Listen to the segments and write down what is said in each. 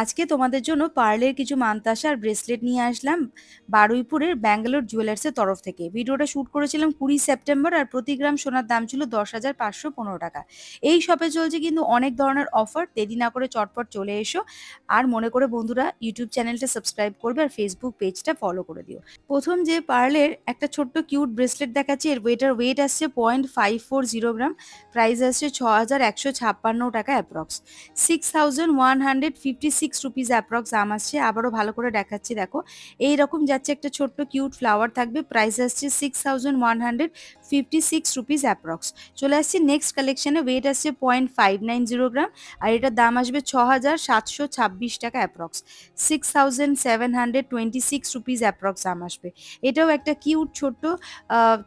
আজকে তোমাদের জন্য পার্লের কিছু মানতাসা আর ব্রেসলেট নিয়ে আসলাম বারুইপুরের ব্যাঙ্গালোর জুয়েলার্সের তরফ থেকে। ভিডিওটা শুট করেছিলাম 20 সেপ্টেম্বর, আর প্রতি গ্রাম সোনার দাম ছিল 10,515 টাকা। এই শপে চলছে কিন্তু অনেক ধরনের অফার। দেরি না করে চটপট চলে এসো। আর মনে করে বন্ধুরা ইউটিউব চ্যানেলটা সাবস্ক্রাইব করবে আর ফেসবুক পেজটা ফলো করে দিও। প্রথম যে পার্লের একটা ছোট্ট কিউট ব্রেসলেট দেখাচ্ছি, এর ওয়েট আসছে 0.540 গ্রাম। প্রাইস আসছে 6,156 টাকা অ্যাপ্রক্স। 6,156 রুপিস অ্যাপ্রক্স দাম আসছে। আবারও ভালো করে দেখাচ্ছি, দেখো এইরকম যাচ্ছে একটা ছোট্ট কিউট ফ্লাওয়ার থাকবে। প্রাইস আসছে 6,156 রুপিস অ্যাপ্রক্স। চলে আসছে নেক্সট কালেকশনে। ওয়েট আসছে 0.590 গ্রাম, আর এটার দাম আসবে 6,726 টাকা অ্যাপ্রক্স। 6,726 রুপিস অ্যাপ্রক্স দাম আসবে। এটাও একটা কিউট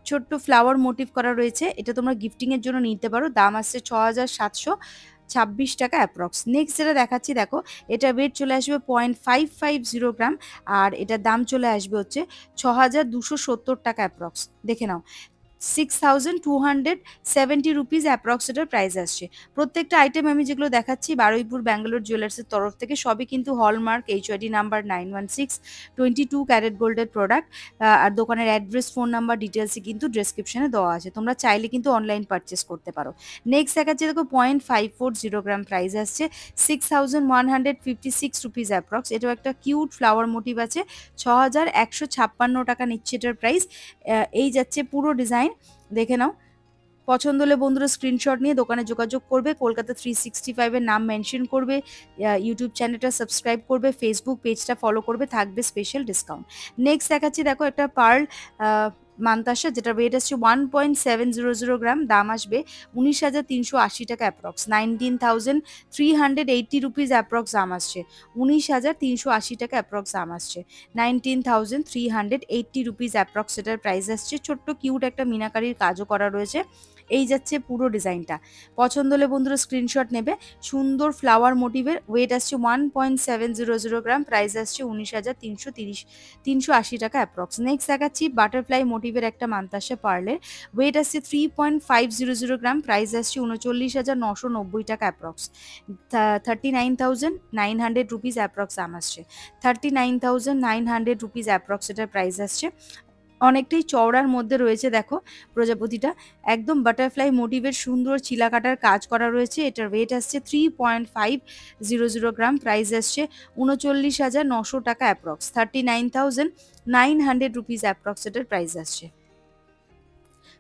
ছোট্ট ফ্লাওয়ার মোটিভ করা রয়েছে। এটা তোমরা গিফটিং এর জন্য নিতে পারো। দাম আসছে 6,726 টাকা অ্যাপ্রক্স। নেক্সট যেটা দেখাচ্ছি, দেখো এটা ওয়েট চলে আসবে 0.550 গ্রাম, আর এটার দাম চলে আসবে হচ্ছে 6,270 টাকা অ্যাপ্রক্স। দেখে নাও, 6,270 রুপিস অ্যাপ্রক্স এটার প্রাইস আসছে। প্রত্যেকটা আইটেম আমি যেগুলো দেখাচ্ছি বারুইপুর ব্যাঙ্গালোর জুয়েলার্সের তরফ থেকে, সবই কিন্তু হলমার্ক HYD নাম্বার 916, 22 ক্যারেট গোল্ডের প্রোডাক্ট। আর দোকানের অ্যাড্রেস, ফোন নাম্বার, ডিটেলসই কিন্তু ডেসক্রিপশনে দেওয়া আছে। তোমরা চাইলে কিন্তু অনলাইন পারচেস করতে পারো। নেক্সট দেখাচ্ছি, দেখো 0.540 গ্রাম প্রাইস আসছে 6,156 রুপিস অ্যাপ্রক্স। এটাও একটা কিউট ফ্লাওয়ার মোটিভ আছে। 6,156 টাকা নিচ্ছে এটার প্রাইস। এই যাচ্ছে পুরো ডিজাইন, দেখে নাও। পছন্দ হলে বন্ধুরা স্ক্রিনশট নিয়ে দোকানে যোগাযোগ করবে। কলকাতা 365 এর নাম মেনশন করবে, ইউটিউব চ্যানেলটা সাবস্ক্রাইব করবে, ফেসবুক পেজটা ফলো করবে, থাকবে স্পেশাল ডিসকাউন্ট। নেক্সট দেখাচ্ছি, দেখো একটা পার্ল মানতাসা, যেটা ওয়েট আসছে 1.700 গ্রাম। দাম আসবে 19,380 টাকা অ্যাপ্রক্স। 19,380 রুপিস অ্যাপ্রক্স দাম আসছে। 19,380 টাকা অ্যাপ্রক্স দাম আসছে। 19,380 রুপিস অ্যাপ্রক্স এটার প্রাইস আসছে। ছোট্ট কিউট একটা মিনাকারির কাজও করা রয়েছে। এই যাচ্ছে পুরো ডিজাইনটা। পছন্দ হলে বন্ধুরা স্ক্রিনশট নেবে। সুন্দর ফ্লাওয়ার মোটিভের। ওয়েট আসছে 1.700 গ্রাম। প্রাইস আসছে 19,380 টাকা অ্যাপ্রক্স। নেক্সট দেখাচ্ছি বাটারফ্লাই মোটিভের একটা মানতাসা পার্লের। ওয়েট আসছে 3.500 গ্রাম। প্রাইস আসছে 39,990 টাকা অ্যাপ্রক্স। 39,900 রুপিস অ্যাপ্রক্স দাম আসছে। 39,900 রুপিস অ্যাপ্রক্স এটার প্রাইস আসছে। অনেকটাই চওড়ার মধ্যে রয়েছে, দেখো প্রজাপতিটা একদম বাটারফ্লাই মোটিভের সুন্দর চিলাকাটার কাজ করা রয়েছে। এটার ওয়েট আসছে 3.500 গ্রাম। প্রাইস আসছে 39,900 টাকা অ্যাপ্রক্স। 39,900 রুপিস অ্যাপ্রক্স এটার প্রাইস আসছে।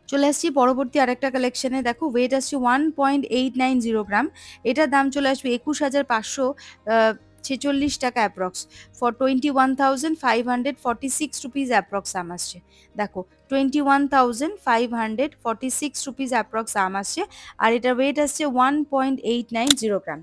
চলে আসছি পরবর্তী আরেকটা কালেকশনে। দেখো ওয়েট আসছে 1.890 গ্রাম। এটার দাম চলে আসবে 21,546 টাকা অ্যাপ্রক্স। ফর 21,546 রুপিস অ্যাপ্রক্স দাম আসছে। দেখো 21,546 রুপিস অ্যাপ্রক্স দাম আসছে। আর এটার ওয়েট আসছে 1.890 গ্রাম।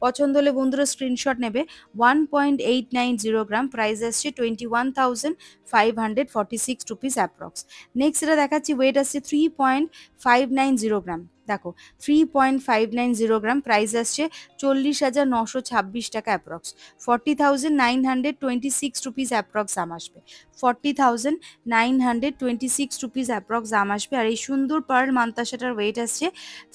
পছন্দ হলে বন্ধুরা স্ক্রিনশট নেবে। 1.890 গ্রাম। প্রাইস আসছে 21,546 রুপিস অ্যাপ্রক্স। নেক্সট এটা দেখাচ্ছি, ওয়েট আসছে 3.590 গ্রাম। দেখো 3.590 গ্রাম। প্রাইস আসছে 40,926 টাকা অ্যাপ্রক্স। 40,926 রুপিস অ্যাপ্রক্স দাম আসবে। 40,926 রুপিস অ্যাপ্রক্স দাম আসবে। আর এই সুন্দর পার্ল মান্তাসাটার ওয়েট আসছে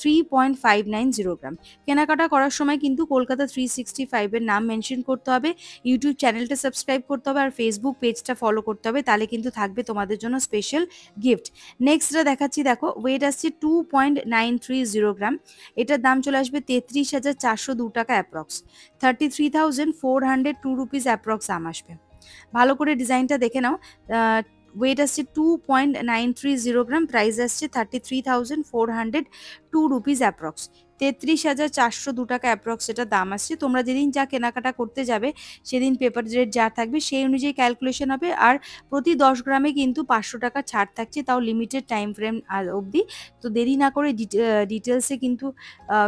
3.590 গ্রাম। কেনাকাটা করার সময় কিন্তু কলকাতা 365 এর নাম মেনশন করতে হবে, ইউটিউব চ্যানেলটা সাবস্ক্রাইব করতে হবে, আর ফেসবুক পেজটা ফলো করতে হবে। তাহলে কিন্তু থাকবে তোমাদের জন্য স্পেশাল গিফট। নেক্সট যেটা দেখাচ্ছি, দেখো ওয়েট আসছে 2.930 গ্রাম। এটার দাম চলে আসবে 33,402 টাকা অ্যাপ্রক্স। 33,402 রুপিস অ্যাপ্রক্স দাম আসবে। ভালো করে ডিজাইনটা দেখে নাও। ওয়েট আসছে 2.930 গ্রাম। প্রাইস আসছে 33,402 রুপিস অ্যাপ্রক্স। 33,402 টাকা অ্যাপ্রক্স এটা দাম আসছে। তোমরা যেদিন যা কেনাকাটা করতে যাবে সেদিন পেপার রেট যা থাকবে সেই অনুযায়ী ক্যালকুলেশন হবে। আর প্রতি 10 গ্রামে কিন্তু 500 টাকা ছাড় থাকছে, তাও লিমিটেড টাইম ফ্রেম অবধি। তো দেরি না করে ডিটেলসে কিন্তু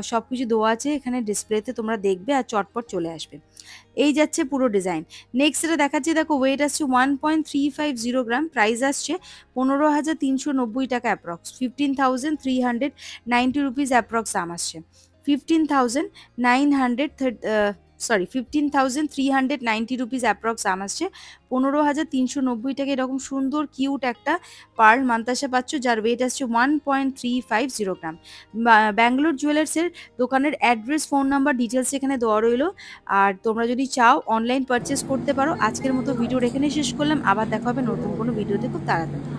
সব কিছু দেওয়া আছে এখানে ডিসপ্লেতে, তোমরা দেখবে আর চটপট চলে আসবে। এই যাচ্ছে পুরো ডিজাইন। নেক্সট এটা দেখাচ্ছি, দেখো ওয়েট আসছে 1.350 গ্রাম। প্রাইস আসছে 15,390 টাকা অ্যাপ্রক্স। 15,390 রুপিস অ্যাপ্রক্স দাম আসছে। 15,900 সরি 15,390 রুপিস অ্যাপ্রক্স দাম আসছে। 15,390 টাকা এরকম সুন্দর কিউট একটা পার্ল মান্তাসা পাচ্ছ, যার ওয়েট আসছে 1.350 গ্রাম। ব্যাঙ্গালোর জুয়েলার্সের দোকানের অ্যাড্রেস, ফোন নাম্বার, ডিটেলস এখানে দেওয়া রইলো। আর তোমরা যদি চাও অনলাইন পারচেস করতে পারো। আজকের মতো ভিডিওর এখানে শেষ করলাম, আবার দেখা হবে নতুন কোনো ভিডিওতে খুব তাড়াতাড়ি।